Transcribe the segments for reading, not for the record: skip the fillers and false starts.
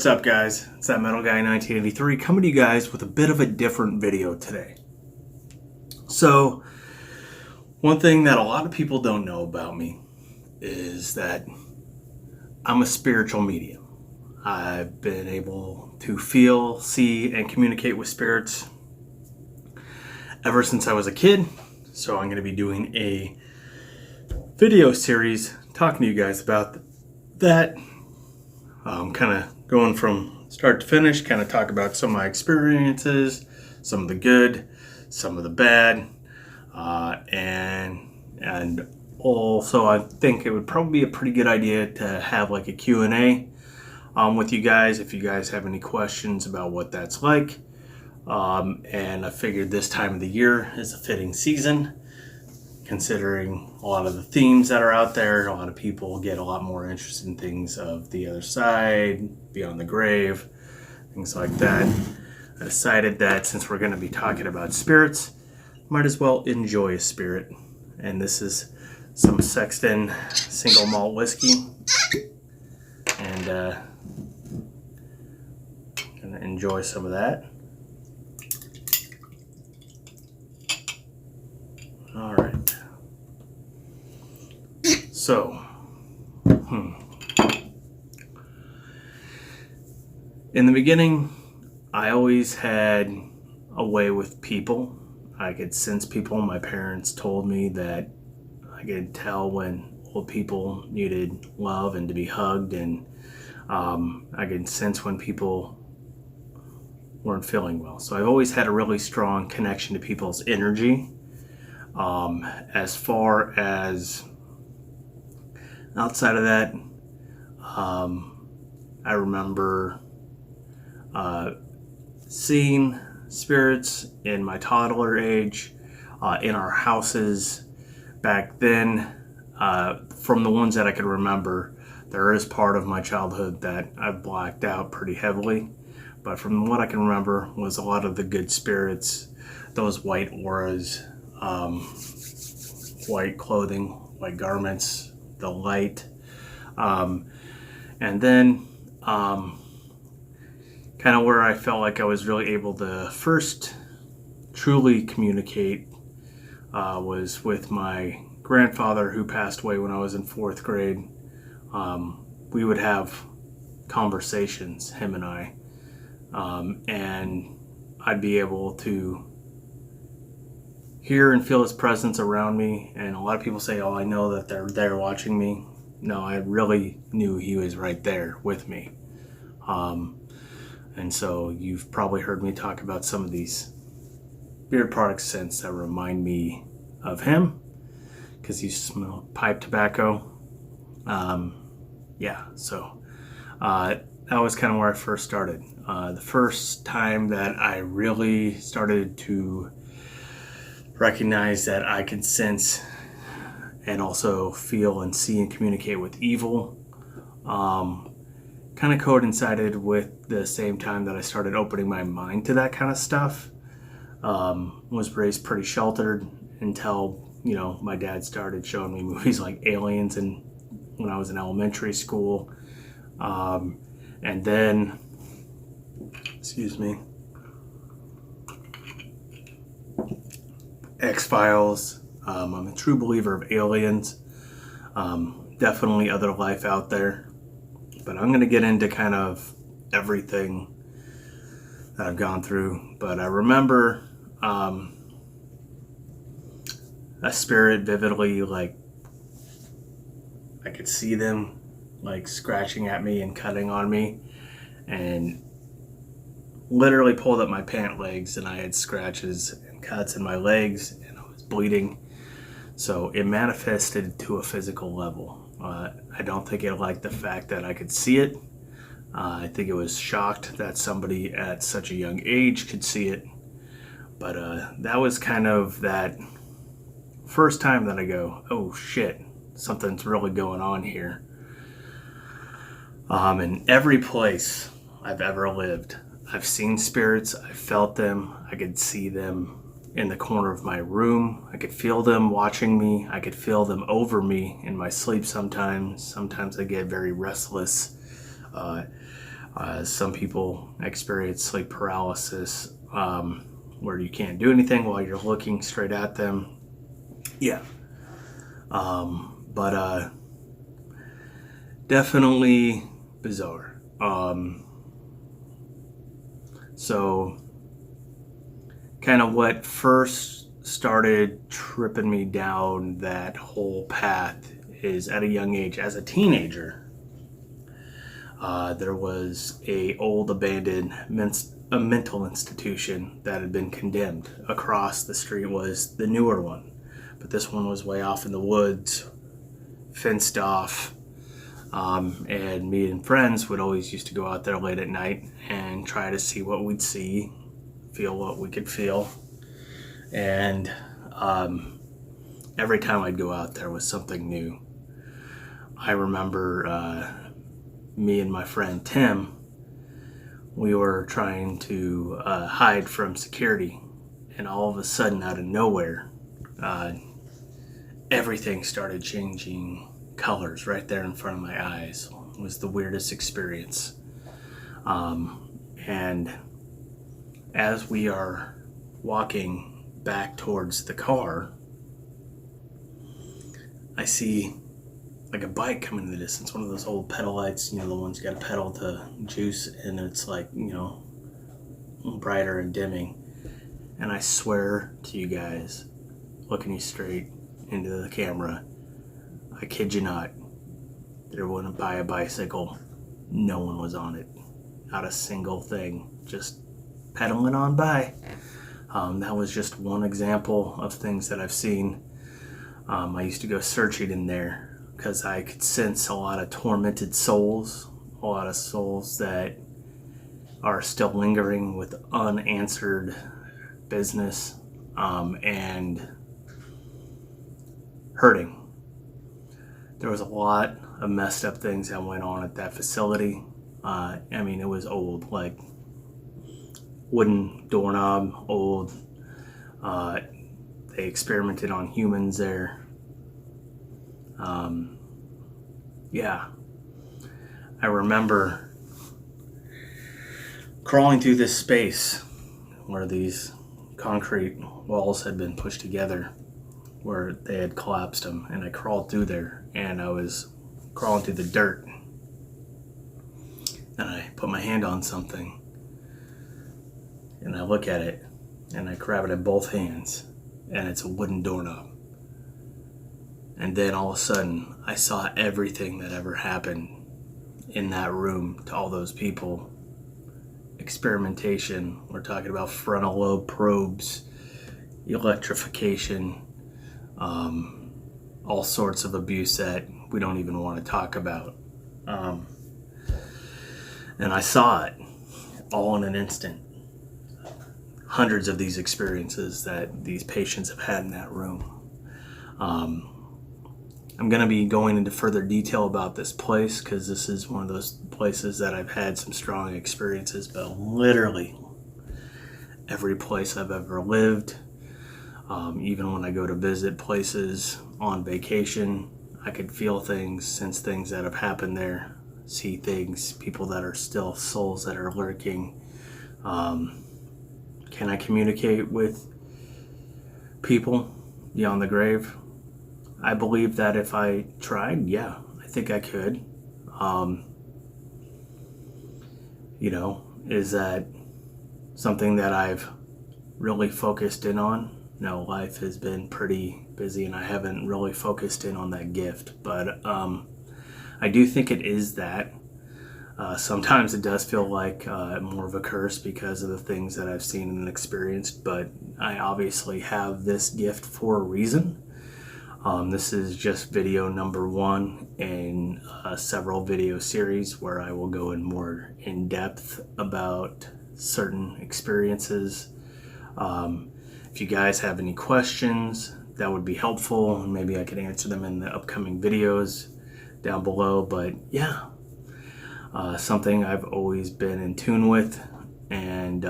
What's up, guys? It's that Metal Guy 1983 coming to you guys with a bit of a different video today. So, one thing that a lot of people don't know about me is that I'm a spiritual medium. I've been able to feel, see, and communicate with spirits ever since I was a kid. So I'm going to be doing a video series talking to you guys about that. Kind of going from start to finish, kind of talk about some of my experiences, some of the good, some of the bad, and also I think it would probably be a pretty good idea to have like a Q&A with you guys if you guys have any questions about what that's like. And I figured this time of the year is a fitting season, considering a lot of the themes that are out there. A lot of people get a lot more interested in things of the other side, beyond the grave, things like that. I decided that since we're going to be talking about spirits, might as well enjoy a spirit. And this is some Sexton single malt whiskey. And gonna enjoy some of that. All right. So, in the beginning, I always had a way with people. I could sense people. My parents told me that I could tell when old people needed love and to be hugged, and I could sense when people weren't feeling well. So I've always had a really strong connection to people's energy. As far as outside of that, I remember seeing spirits in my toddler age in our houses back then. From the ones that I could remember, there is part of my childhood that I've blacked out pretty heavily, but from what I can remember was a lot of the good spirits, those white auras, white clothing, white garments, the light, and then kind of where I felt like I was really able to first truly communicate was with my grandfather, who passed away when I was in 4th grade. We would have conversations, him and I, and I'd be able to hear and feel his presence around me. And a lot of people say, oh, I know that they're there watching me. No, I really knew he was right there with me. And so you've probably heard me talk about some of these beard product scents that remind me of him, because you smell pipe tobacco. So that was kind of where I first started. The first time that I really started to recognize that I could sense and also feel and see and communicate with evil kind of coincided with the same time that I started opening my mind to that kind of stuff. Was raised pretty sheltered until, my dad started showing me movies like Aliens and when I was in elementary school. And then, X-Files. I'm a true believer of aliens. Definitely other life out there. But I'm going to get into kind of everything that I've gone through. But I remember a spirit vividly, like I could see them like scratching at me and cutting on me, and literally pulled up my pant legs, and I had scratches and cuts in my legs, and I was bleeding. So it manifested to a physical level. I don't think it liked the fact that I could see it. I think it was shocked that somebody at such a young age could see it. But that was kind of that first time that I go, oh shit, something's really going on here. In every place I've ever lived, I've seen spirits, I felt them, I could see them in the corner of my room. I could feel them watching me. I could feel them over me in my sleep sometimes. Sometimes I get very restless. Some people experience sleep paralysis, where you can't do anything while you're looking straight at them. Yeah. But definitely bizarre. So kind of what first started tripping me down that whole path is at a young age, as a teenager, there was a old abandoned mental institution that had been condemned. Across the street was the newer one, but this one was way off in the woods, fenced off. And me and friends would always used to go out there late at night and try to see what we'd see, feel what we could feel. And every time I'd go out there was something new. I remember me and my friend Tim, we were trying to hide from security, and all of a sudden, out of nowhere, everything started changing colors right there in front of my eyes. It was the weirdest experience. And as we are walking back towards the car, I see like a bike coming in the distance, one of those old pedal lights, the ones you got to pedal to juice, and it's like, brighter and dimming. And I swear to you guys, looking you straight into the camera, I kid you not, there went by a bicycle, no one was on it, not a single thing, just pedaling on by. That was just one example of things that I've seen. I used to go searching in there because I could sense a lot of tormented souls, a lot of souls that are still lingering with unanswered business, and hurting. There was a lot of messed up things that went on at that facility. It was old, like wooden doorknob, old. They experimented on humans there. I remember crawling through this space where these concrete walls had been pushed together, where they had collapsed them, and I crawled through there, and I was crawling through the dirt, and I put my hand on something, and I look at it, and I grab it in both hands, and it's a wooden doorknob. And then all of a sudden, I saw everything that ever happened in that room to all those people. Experimentation, we're talking about frontal lobe probes, electrification, all sorts of abuse that we don't even want to talk about. And I saw it all in an instant. Hundreds of these experiences that these patients have had in that room. I'm going to be going into further detail about this place because this is one of those places that I've had some strong experiences, but literally every place I've ever lived, even when I go to visit places on vacation, I could feel things, sense things that have happened there, see things, people that are still souls that are lurking. Can I communicate with people beyond the grave? I believe that if I tried, yeah, I think I could. Is that something that I've really focused in on? No, life has been pretty busy and I haven't really focused in on that gift. But I do think it is that. Sometimes it does feel like more of a curse because of the things that I've seen and experienced, but I obviously have this gift for a reason. This is just video number 1 in several video series where I will go in more in depth about certain experiences. If you guys have any questions, that would be helpful, and maybe I could answer them in the upcoming videos down below. But yeah, something I've always been in tune with, and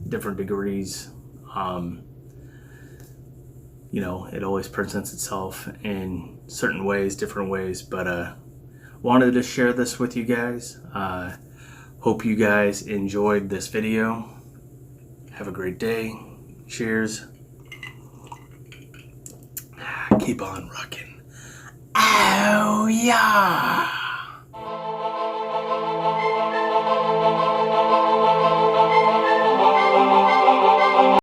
different degrees. It always presents itself in certain ways, different ways, but wanted to share this with you guys. Hope you guys enjoyed this video. Have a great day. Cheers. Keep on rocking. Oh yeah.